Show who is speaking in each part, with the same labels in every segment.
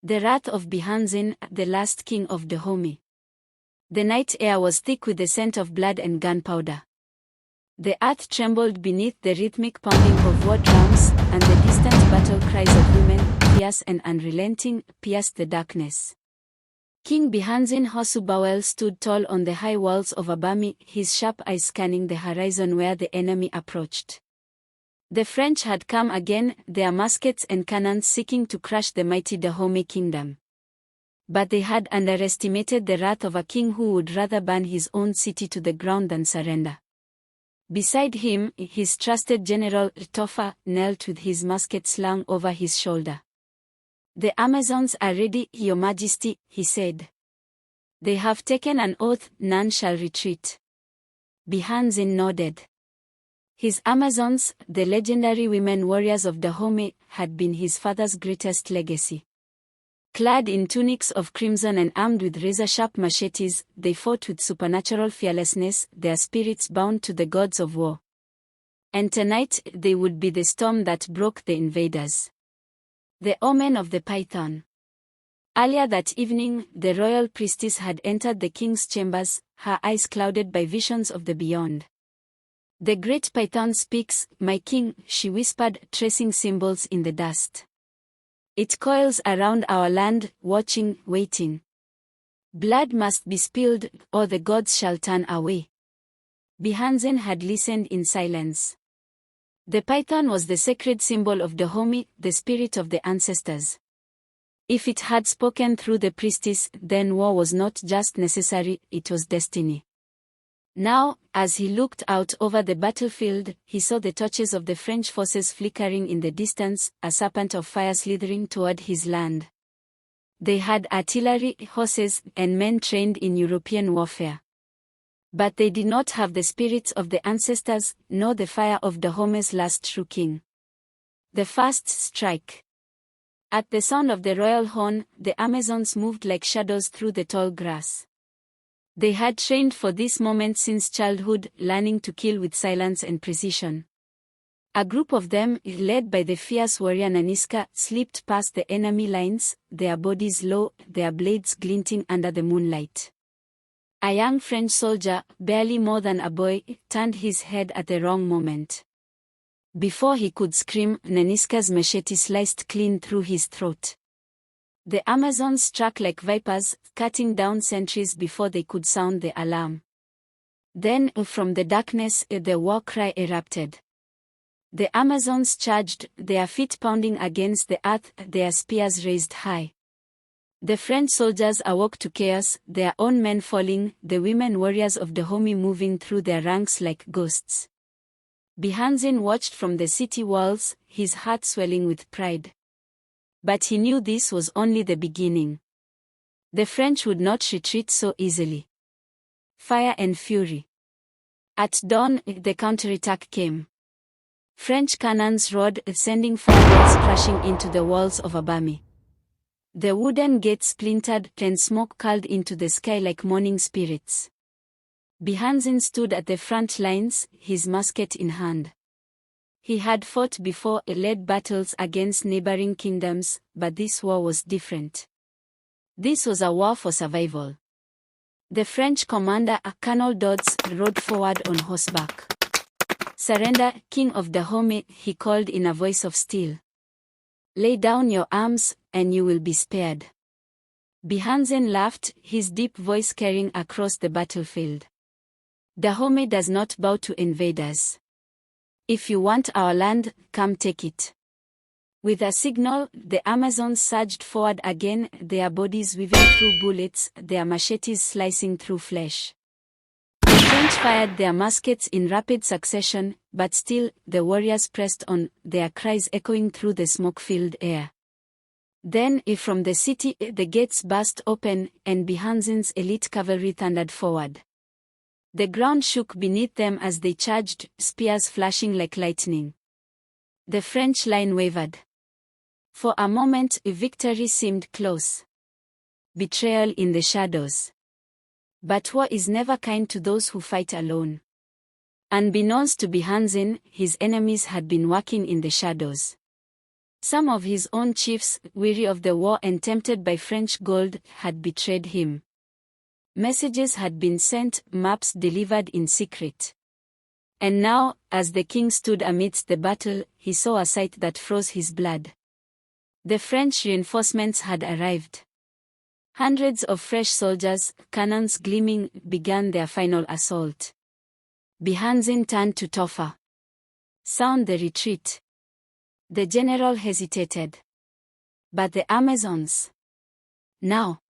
Speaker 1: The wrath of Benhanzin, the last king of Dahomey. The night air was thick with the scent of blood and gunpowder. The earth trembled beneath the rhythmic pounding of war drums, and the distant battle cries of women, fierce and unrelenting, pierced the darkness. King Benhanzin Hossubawel stood tall on the high walls of Abami, his sharp eyes scanning the horizon where the enemy approached. The French had come again, their muskets and cannons seeking to crush the mighty Dahomey kingdom. But they had underestimated the wrath of a king who would rather burn his own city to the ground than surrender. Beside him, his trusted general, Topher, knelt with his musket slung over his shoulder. "The Amazons are ready, Your Majesty," he said. "They have taken an oath, none shall retreat." Benhanzin nodded. His Amazons, the legendary women warriors of Dahomey, had been his father's greatest legacy. Clad in tunics of crimson and armed with razor-sharp machetes, they fought with supernatural fearlessness, their spirits bound to the gods of war. And tonight, they would be the storm that broke the invaders. The omen of the python. Earlier that evening, the royal priestess had entered the king's chambers, her eyes clouded by visions of the beyond. "The great python speaks, my king," she whispered, tracing symbols in the dust. "It coils around our land, watching, waiting. Blood must be spilled, or the gods shall turn away." Benhanzin had listened in silence. The python was the sacred symbol of Dahomey, the spirit of the ancestors. If it had spoken through the priestess, then war was not just necessary, it was destiny. Now, as he looked out over the battlefield, he saw the torches of the French forces flickering in the distance, a serpent of fire slithering toward his land. They had artillery, horses, and men trained in European warfare. But they did not have the spirits of the ancestors, nor the fire of Dahomey's last true king. The first strike. At the sound of the royal horn, the Amazons moved like shadows through the tall grass. They had trained for this moment since childhood, learning to kill with silence and precision. A group of them, led by the fierce warrior Naniska, slipped past the enemy lines, their bodies low, their blades glinting under the moonlight. A young French soldier, barely more than a boy, turned his head at the wrong moment. Before he could scream, Naniska's machete sliced clean through his throat. The Amazons struck like vipers, cutting down sentries before they could sound the alarm. Then, from the darkness, the war cry erupted. The Amazons charged, their feet pounding against the earth, their spears raised high. The French soldiers awoke to chaos, their own men falling, the women warriors of Dahomey moving through their ranks like ghosts. Benhanzin watched from the city walls, his heart swelling with pride. But he knew this was only the beginning. The French would not retreat so easily. Fire and fury. At dawn, the counterattack came. French cannons roared, sending fireballs crashing into the walls of Abami. The wooden gates splintered, and smoke curled into the sky like morning spirits. Benhanzin stood at the front lines, his musket in hand. He had fought before, led battles against neighboring kingdoms, but this war was different. This was a war for survival. The French commander, Colonel Dodds, rode forward on horseback. "Surrender, King of Dahomey," he called in a voice of steel. "Lay down your arms, and you will be spared." Benhanzin laughed, his deep voice carrying across the battlefield. "Dahomey does not bow to invaders. If you want our land, come take it." With a signal, the Amazons surged forward again, their bodies weaving through bullets, their machetes slicing through flesh. The French fired their muskets in rapid succession, but still, the warriors pressed on, their cries echoing through the smoke-filled air. Then, from the city, the gates burst open, and Benhanzin's elite cavalry thundered forward. The ground shook beneath them as they charged, spears flashing like lightning. The French line wavered. For a moment, victory seemed close. Betrayal in the shadows. But war is never kind to those who fight alone. Unbeknownst to Benhanzin, his enemies had been working in the shadows. Some of his own chiefs, weary of the war and tempted by French gold, had betrayed him. Messages had been sent, maps delivered in secret. And now, as the king stood amidst the battle, he saw a sight that froze his blood. The French reinforcements had arrived. Hundreds of fresh soldiers, cannons gleaming, began their final assault. Benhanzin turned to Tofa. "Sound the retreat." The general hesitated. "But the Amazons?" Now.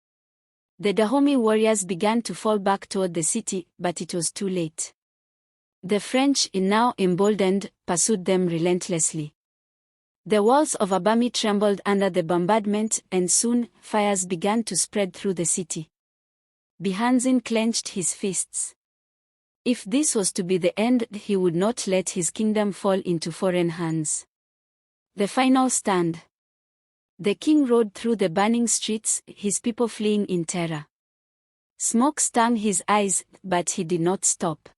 Speaker 1: The Dahomey warriors began to fall back toward the city, but it was too late. The French, now emboldened, pursued them relentlessly. The walls of Abami trembled under the bombardment, and soon, fires began to spread through the city. Benhanzin clenched his fists. If this was to be the end, he would not let his kingdom fall into foreign hands. The final stand. The king rode through the burning streets, his people fleeing in terror. Smoke stung his eyes, but he did not stop.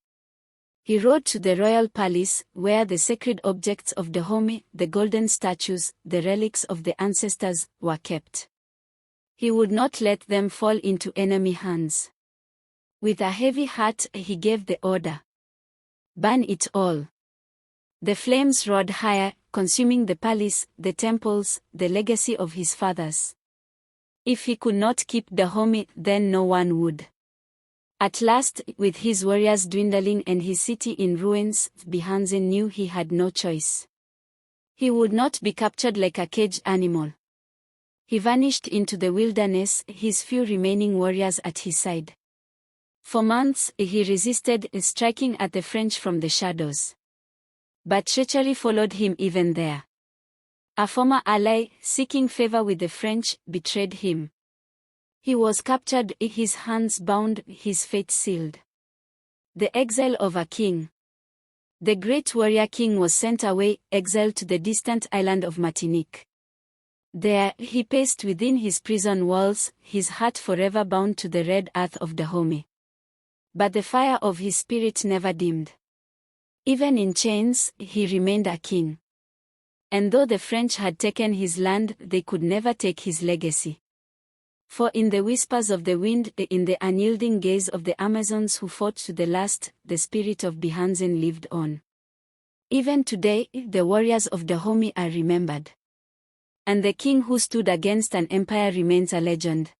Speaker 1: He rode to the royal palace, where the sacred objects of Dahomey, the golden statues, the relics of the ancestors, were kept. He would not let them fall into enemy hands. With a heavy heart, he gave the order. "Burn it all." The flames roared higher, consuming the palace, the temples, the legacy of his fathers. If he could not keep Dahomey, then no one would. At last, with his warriors dwindling and his city in ruins, Benhanzin knew he had no choice. He would not be captured like a caged animal. He vanished into the wilderness, his few remaining warriors at his side. For months, he resisted, striking at the French from the shadows. But treachery followed him even there. A former ally, seeking favor with the French, betrayed him. He was captured, his hands bound, his fate sealed. The exile of a king. The great warrior king was sent away, exiled to the distant island of Martinique. There, he paced within his prison walls, his heart forever bound to the red earth of Dahomey. But the fire of his spirit never dimmed. Even in chains, he remained a king. And though the French had taken his land, they could never take his legacy. For in the whispers of the wind, in the unyielding gaze of the Amazons who fought to the last, the spirit of Benhanzin lived on. Even today, the warriors of Dahomey are remembered. And the king who stood against an empire remains a legend.